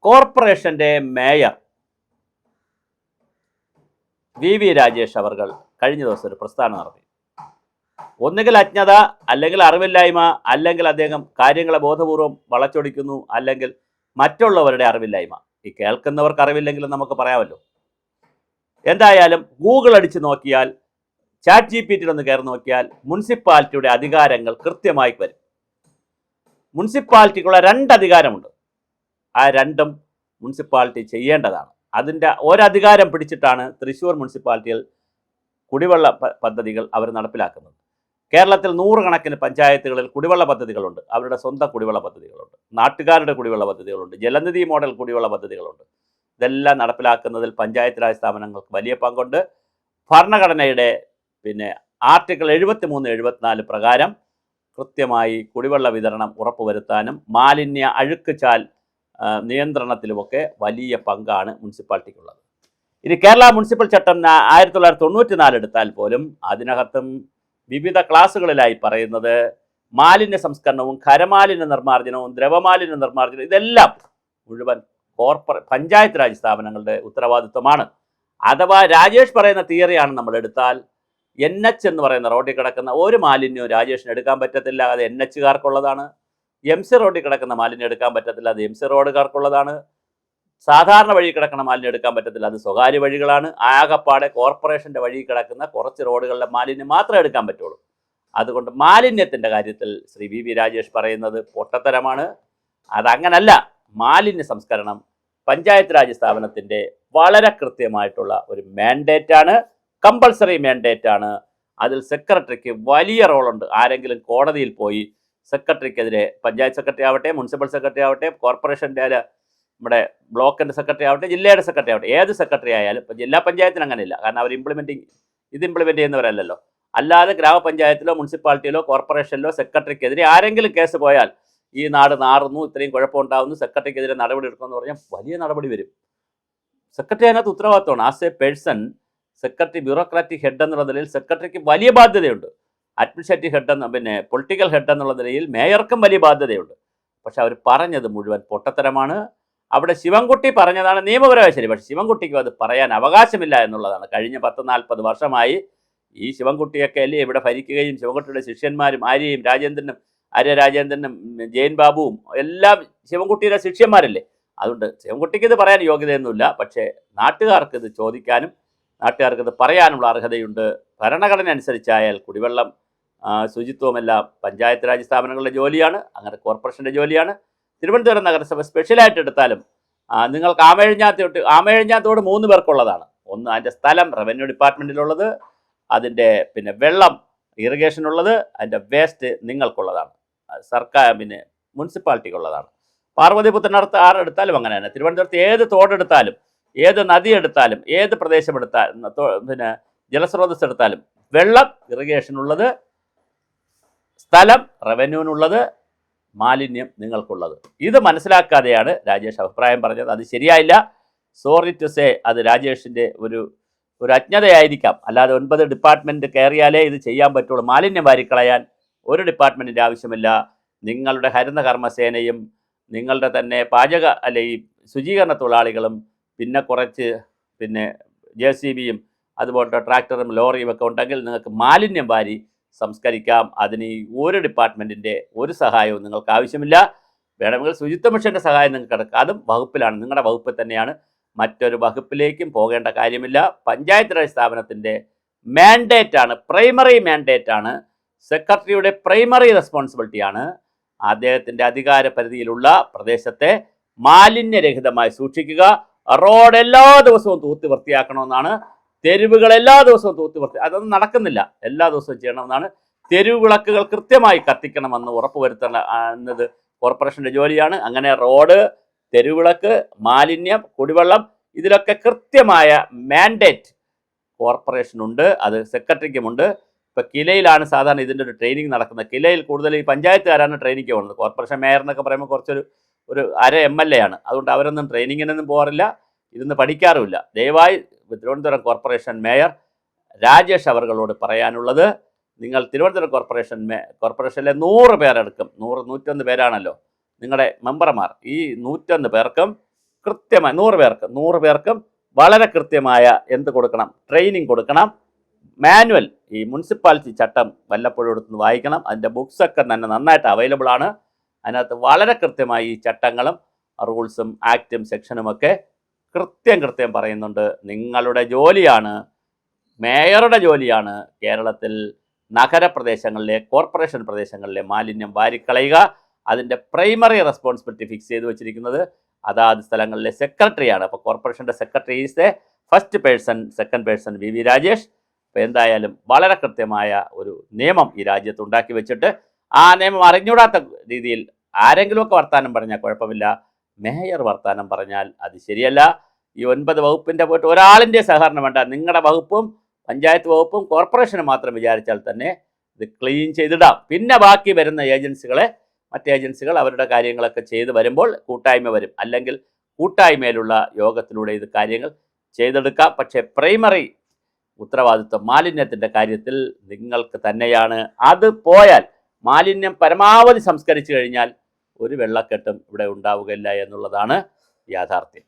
കോർപ്പറേഷൻ്റെ mayor V Rajesh അവർ കഴിഞ്ഞ ദിവസം ഒരു പ്രസ്താവന നടത്തി. ഒന്നുകിൽ അജ്ഞത, അല്ലെങ്കിൽ അറിവില്ലായ്മ, അല്ലെങ്കിൽ അദ്ദേഹം കാര്യങ്ങളെ ബോധപൂർവം വളച്ചൊടിക്കുന്നു, അല്ലെങ്കിൽ മറ്റുള്ളവരുടെ അറിവില്ലായ്മ. ഈ കേൾക്കുന്നവർക്ക് അറിവില്ലെങ്കിലും നമുക്ക് പറയാമല്ലോ. എന്തായാലും ഗൂഗിൾ അടിച്ച് നോക്കിയാൽ, ചാറ്റ് GPT ഒന്ന് കയറി നോക്കിയാൽ മുനിസിപ്പാലിറ്റിയുടെ അധികാരങ്ങൾ കൃത്യമായി വരും. മുനിസിപ്പാലിറ്റിക്കുള്ള 2 അധികാരമുണ്ട്. ആ 2ഉം മുനിസിപ്പാലിറ്റി ചെയ്യേണ്ടതാണ്. അതിൻ്റെ ഒരധികാരം പിടിച്ചിട്ടാണ് തൃശ്ശൂർ മുനിസിപ്പാലിറ്റിയിൽ കുടിവെള്ള പദ്ധതികൾ അവർ നടപ്പിലാക്കുന്നത്. കേരളത്തിൽ 100 കണക്കിന് പഞ്ചായത്തുകളിൽ കുടിവെള്ള പദ്ധതികളുണ്ട്. അവരുടെ സ്വന്തം കുടിവെള്ള പദ്ധതികളുണ്ട്, നാട്ടുകാരുടെ കുടിവെള്ള പദ്ധതികളുണ്ട്, ജലനിധി മോഡൽ കുടിവെള്ള പദ്ധതികളുണ്ട്. ഇതെല്ലാം നടപ്പിലാക്കുന്നതിൽ പഞ്ചായത്ത് രാജ് സ്ഥാപനങ്ങൾക്ക് വലിയ പങ്കുണ്ട്. ഭരണഘടനയുടെ ആർട്ടിക്കിൾ 73, 74 പ്രകാരം കൃത്യമായി കുടിവെള്ള വിതരണം ഉറപ്പുവരുത്താനും മാലിന്യ അഴുക്കുചാൽ നിയന്ത്രണത്തിലുമൊക്കെ വലിയ പങ്കാണ് മുനിസിപ്പാലിറ്റിക്കുള്ളത്. ഇനി കേരള മുനിസിപ്പൽ ചട്ടം 1994 എടുത്താൽ പോലും അതിനകത്തും വിവിധ ക്ലാസുകളിലായി പറയുന്നത് മാലിന്യ സംസ്കരണവും ഖരമാലിന്യ നിർമ്മാർജ്ജനവും ദ്രവമാലിന്യ നിർമ്മാർജ്ജനവും ഇതെല്ലാം മുഴുവൻ പഞ്ചായത്ത് രാജ് സ്ഥാപനങ്ങളുടെ ഉത്തരവാദിത്വമാണ്. അഥവാ രാജേഷ് പറയുന്ന തിയറിയാണ് നമ്മൾ എടുത്താൽ, NH എന്ന് പറയുന്ന റോഡിൽ കിടക്കുന്ന ഒരു മാലിന്യവും രാജേഷിന് എടുക്കാൻ പറ്റത്തില്ല, അത് NH-കാർക്കുള്ളതാണ്. MC റോഡിൽ കിടക്കുന്ന മാലിന്യം എടുക്കാൻ പറ്റത്തില്ല, അത് MC റോഡുകാർക്കുള്ളതാണ്. സാധാരണ വഴി കിടക്കുന്ന മാലിന്യം എടുക്കാൻ പറ്റത്തില്ല, അത് സ്വകാര്യ വഴികളാണ്. ആകപ്പാടെ കോർപ്പറേഷൻ്റെ വഴി കിടക്കുന്ന കുറച്ച് റോഡുകളിലെ മാലിന്യം മാത്രമേ എടുക്കാൻ പറ്റുള്ളൂ. അതുകൊണ്ട് മാലിന്യത്തിൻ്റെ കാര്യത്തിൽ ശ്രീ വി രാജേഷ് പറയുന്നത് പൊട്ടത്തരമാണ്. അതങ്ങനല്ല. മാലിന്യ സംസ്കരണം പഞ്ചായത്ത് രാജ് സ്ഥാപനത്തിൻ്റെ വളരെ കൃത്യമായിട്ടുള്ള ഒരു മാൻഡേറ്റാണ്, കമ്പൾസറി മാൻഡേറ്റാണ്. അതിൽ സെക്രട്ടറിക്ക് വലിയ റോളുണ്ട്. ആരെങ്കിലും കോടതിയിൽ പോയി സെക്രട്ടറിക്കെതിരെ, പഞ്ചായത്ത് സെക്രട്ടറി ആവട്ടെ, മുനിസിപ്പൽ സെക്രട്ടറി ആവട്ടെ, കോർപ്പറേഷൻ്റെ നമ്മുടെ ബ്ലോക്കിൻ്റെ സെക്രട്ടറി ആവട്ടെ, ജില്ലയുടെ സെക്രട്ടറി ആവട്ടെ, ഏത് സെക്രട്ടറി ആയാലും, ഇപ്പോൾ ജില്ലാ പഞ്ചായത്തിന് അങ്ങനെയില്ല, കാരണം അവർ ഇംപ്ലിമെൻറ്റ് ചെയ്യുന്നവരല്ലല്ലോ. അല്ലാതെ ഗ്രാമപഞ്ചായത്തിലോ മുനിസിപ്പാലിറ്റിയിലോ കോർപ്പറേഷനിലോ സെക്രട്ടറിക്കെതിരെ ആരെങ്കിലും കേസ് പോയാൽ ഈ നാട് നാറുന്നു, ഇത്രയും കുഴപ്പമുണ്ടാകുന്നു, സെക്രട്ടറിക്കെതിരെ നടപടി എടുക്കുമെന്ന് പറഞ്ഞാൽ വലിയ നടപടി വരും. സെക്രട്ടറി അതിനകത്ത് ഉത്തരവാദിത്തമാണ്. As A person, secretary bureaucratic head എന്നുള്ള നിലയിൽ സെക്രട്ടറിക്ക് വലിയ ബാധ്യതയുണ്ട്. അഡ്മിനിസ്ട്രേറ്റീവ് ഹെഡ് പൊളിറ്റിക്കൽ ഹെഡ് എന്നുള്ള നിലയിൽ മേയർക്കും വലിയ ബാധ്യതയുണ്ട്. പക്ഷെ അവർ പറഞ്ഞത് മുഴുവൻ പൊട്ടത്തരമാണ്. അവിടെ ശിവൻകുട്ടി പറഞ്ഞതാണ് നിയമപരമായി ശരി, പക്ഷേ ശിവൻകുട്ടിക്കും അത് പറയാൻ അവകാശമില്ല എന്നുള്ളതാണ്. കഴിഞ്ഞ 10-40 വർഷമായി ഈ ശിവൻകുട്ടിയൊക്കെ അല്ലേ ഇവിടെ ഭരിക്കുകയും ശിവൻകുട്ടിയുടെ ശിഷ്യന്മാരും ആര്യ രാജേന്ദ്രനും ജയൻ ബാബുവും എല്ലാം ശിവൻകുട്ടിയുടെ ശിഷ്യന്മാരല്ലേ. അതുകൊണ്ട് ശിവൻകുട്ടിക്ക് ഇത് പറയാൻ യോഗ്യതയൊന്നുമില്ല. പക്ഷേ നാട്ടുകാർക്ക് ഇത് ചോദിക്കാനും നാട്ടുകാർക്ക് ഇത് പറയാനുള്ള അർഹതയുണ്ട്. ഭരണഘടന അനുസരിച്ചായാൽ കുടിവെള്ളം, ശുചിത്വമെല്ലാം പഞ്ചായത്ത് രാജ് സ്ഥാപനങ്ങളുടെ ജോലിയാണ്, അങ്ങനെ കോർപ്പറേഷൻ്റെ ജോലിയാണ്. തിരുവനന്തപുരം നഗരസഭ സ്പെഷ്യലായിട്ട് എടുത്താലും നിങ്ങൾക്ക് ആമേഴഞ്ഞാത്തോട് 3 പേർക്കുള്ളതാണ്. ഒന്ന് അതിൻ്റെ സ്ഥലം റവന്യൂ ഡിപ്പാർട്ട്മെൻറ്റിലുള്ളത്, അതിൻ്റെ വെള്ളം ഇറിഗേഷനുള്ളത്, അതിൻ്റെ വേസ്റ്റ് നിങ്ങൾക്കുള്ളതാണ്, സർക്കാർ മുനിസിപ്പാലിറ്റിക്കുള്ളതാണ്. പാർവതിപുത്രനടുത്ത് ആരെടുത്താലും അങ്ങനെ തന്നെ. തിരുവനന്തപുരത്ത് ഏത് തോടെടുത്താലും, ഏത് നദി എടുത്താലും, ഏത് പ്രദേശം എടുത്താലും, ജലസ്രോതസ് എടുത്താലും വെള്ളം ഇറിഗേഷനുള്ളത്, സ്ഥലം റവന്യൂവിനുള്ളത്, മാലിന്യം നിങ്ങൾക്കുള്ളത്. ഇത് മനസ്സിലാക്കാതെയാണ് രാജേഷ് അഭിപ്രായം പറഞ്ഞത്. അത് ശരിയായില്ല. സോറി ടു സേ, അത് രാജേഷിൻ്റെ ഒരു അജ്ഞതയായിരിക്കാം. അല്ലാതെ 9 ഡിപ്പാർട്ട്മെൻറ്റ് കയറിയാലേ ഇത് ചെയ്യാൻ പറ്റുള്ളൂ. മാലിന്യം വാരിക്കളയാൻ ഒരു ഡിപ്പാർട്ട്മെൻറ്റിൻ്റെ ആവശ്യമില്ല. നിങ്ങളുടെ ഹരിത കർമ്മസേനയും നിങ്ങളുടെ തന്നെ ഈ ശുചീകരണ തൊഴിലാളികളും കുറച്ച് JCBയും അതുപോലത്തെ ട്രാക്ടറും ലോറിയും ഒക്കെ ഉണ്ടെങ്കിൽ നിങ്ങൾക്ക് മാലിന്യം വാരി സംസ്കരിക്കാം. അതിന് ഒരു ഡിപ്പാർട്ട്മെൻറ്റിൻ്റെ ഒരു സഹായവും നിങ്ങൾക്ക് ആവശ്യമില്ല. വേണമെങ്കിൽ ശുചിത്വ മിഷൻ്റെ സഹായം നിങ്ങൾക്ക് എടുക്കാം, അതും വകുപ്പിലാണ്, നിങ്ങളുടെ വകുപ്പിൽ തന്നെയാണ്. മറ്റൊരു വകുപ്പിലേക്കും പോകേണ്ട കാര്യമില്ല. പഞ്ചായത്ത് രാജ് സ്ഥാപനത്തിൻ്റെ മാൻഡേറ്റാണ്, പ്രൈമറി മാൻഡേറ്റാണ്, സെക്രട്ടറിയുടെ പ്രൈമറി റെസ്പോൺസിബിലിറ്റിയാണ് അദ്ദേഹത്തിൻ്റെ അധികാര പരിധിയിലുള്ള പ്രദേശത്തെ മാലിന്യരഹിതമായി സൂക്ഷിക്കുക. റോഡ് എല്ലാ ദിവസവും തൂത്ത് വൃത്തിയാക്കണമെന്നാണ്. തെരുവുകൾ എല്ലാ ദിവസവും തൂത്ത് അതൊന്നും നടക്കുന്നില്ല. എല്ലാ ദിവസവും ചെയ്യണമെന്നാണ്. തെരുവ് വിളക്കുകൾ കൃത്യമായി കത്തിക്കണമെന്ന് ഉറപ്പുവരുത്തുന്നത് കോർപ്പറേഷൻ്റെ ജോലിയാണ്. അങ്ങനെ റോഡ്, തെരുവിളക്ക്, മാലിന്യം, കുടിവെള്ളം, ഇതിലൊക്കെ കൃത്യമായ മാൻഡേറ്റ് കോർപ്പറേഷനുണ്ട്, അത് സെക്രട്ടറിക്കുമുണ്ട്. ഇപ്പോൾ കിലയിലാണ് സാധാരണ ഇതിൻ്റെ ഒരു ട്രെയിനിങ് നടക്കുന്നത്. കിലയിൽ കൂടുതൽ ഈ പഞ്ചായത്തുകാരാണ് ട്രെയിനിങ് പോകുന്നത്. കോർപ്പറേഷൻ മേയർ എന്നൊക്കെ പറയുമ്പോൾ കുറച്ചൊരു അര MLA ആണ്. അതുകൊണ്ട് അവരൊന്നും ട്രെയിനിങ്ങിനൊന്നും പോകാറില്ല, ഇതൊന്ന് പഠിക്കാറുമില്ല. ദയവായി തിരുവനന്തപുരം കോർപ്പറേഷൻ മേയർ രാജേഷ് അവர்களോട് പറയാനുള്ളത്, നിങ്ങൾ തിരുവനന്തപുരം കോർപ്പറേഷനിലെ 100 പേരെടുക്കും, 101 പേരാണല്ലോ നിങ്ങളുടെ മെമ്പർമാർ. ഈ 101 പേർക്കും കൃത്യമായി 100 പേർക്കും വളരെ കൃത്യമായ എന്ത് കൊടുക്കണം, ട്രെയിനിങ് കൊടുക്കണം. മാനുവൽ ഈ മുനിസിപ്പാലിറ്റി ചട്ടം വല്ലപ്പോഴും എടുത്ത് വായിക്കണം. അതിൻ്റെ ബുക്സൊക്കെ തന്നെ നന്നായിട്ട് അവൈലബിൾ ആണ്. അതിനകത്ത് വളരെ കൃത്യമായി ഈ ചട്ടങ്ങളും റൂൾസും ആക്റ്റും സെക്ഷനുമൊക്കെ കൃത്യം പറയുന്നുണ്ട്. നിങ്ങളുടെ ജോലിയാണ്, മേയറുടെ ജോലിയാണ് കേരളത്തിൽ നഗരപ്രദേശങ്ങളിലെ, കോർപ്പറേഷൻ പ്രദേശങ്ങളിലെ മാലിന്യം വാരിക്കളയുക. അതിൻ്റെ പ്രൈമറി റെസ്പോൺസിബിലിറ്റി ഫിക്സ് ചെയ്ത് വെച്ചിരിക്കുന്നത് അതാത് സ്ഥലങ്ങളിലെ സെക്രട്ടറിയാണ്. അപ്പോൾ കോർപ്പറേഷൻ്റെ secretary is the first person, second person V Rajesh. അപ്പോൾ എന്തായാലും വളരെ കൃത്യമായ ഒരു നിയമം ഈ രാജ്യത്ത് ഉണ്ടാക്കി വെച്ചിട്ട് ആ നിയമം അറിഞ്ഞൂടാത്ത രീതിയിൽ ആരെങ്കിലുമൊക്കെ വർത്താനം പറഞ്ഞാൽ കുഴപ്പമില്ല, മേയർ വർത്താനം പറഞ്ഞാൽ അത് ശരിയല്ല. ഈ 9 വകുപ്പിൻ്റെ പോയിട്ട് ഒരാളിൻ്റെ സഹകരണം വേണ്ട. നിങ്ങളുടെ വകുപ്പും പഞ്ചായത്ത് വകുപ്പും കോർപ്പറേഷനും മാത്രം വിചാരിച്ചാൽ തന്നെ ഇത് ക്ലീൻ ചെയ്തിടാം. പിന്നെ ബാക്കി വരുന്ന മറ്റ് ഏജൻസികൾ അവരുടെ കാര്യങ്ങളൊക്കെ ചെയ്ത് വരുമ്പോൾ കൂട്ടായ്മ വരും. അല്ലെങ്കിൽ കൂട്ടായ്മയിലുള്ള യോഗത്തിലൂടെ ഇത് കാര്യങ്ങൾ ചെയ്തെടുക്കാം. പക്ഷേ പ്രൈമറി ഉത്തരവാദിത്വം മാലിന്യത്തിൻ്റെ കാര്യത്തിൽ നിങ്ങൾക്ക് തന്നെയാണ്. അത് പോയാൽ മാലിന്യം പരമാവധി സംസ്കരിച്ചു കഴിഞ്ഞാൽ ഒരു വെള്ളക്കെട്ടും ഇവിടെ ഉണ്ടാവുകയില്ല എന്നുള്ളതാണ് യാഥാർത്ഥ്യം.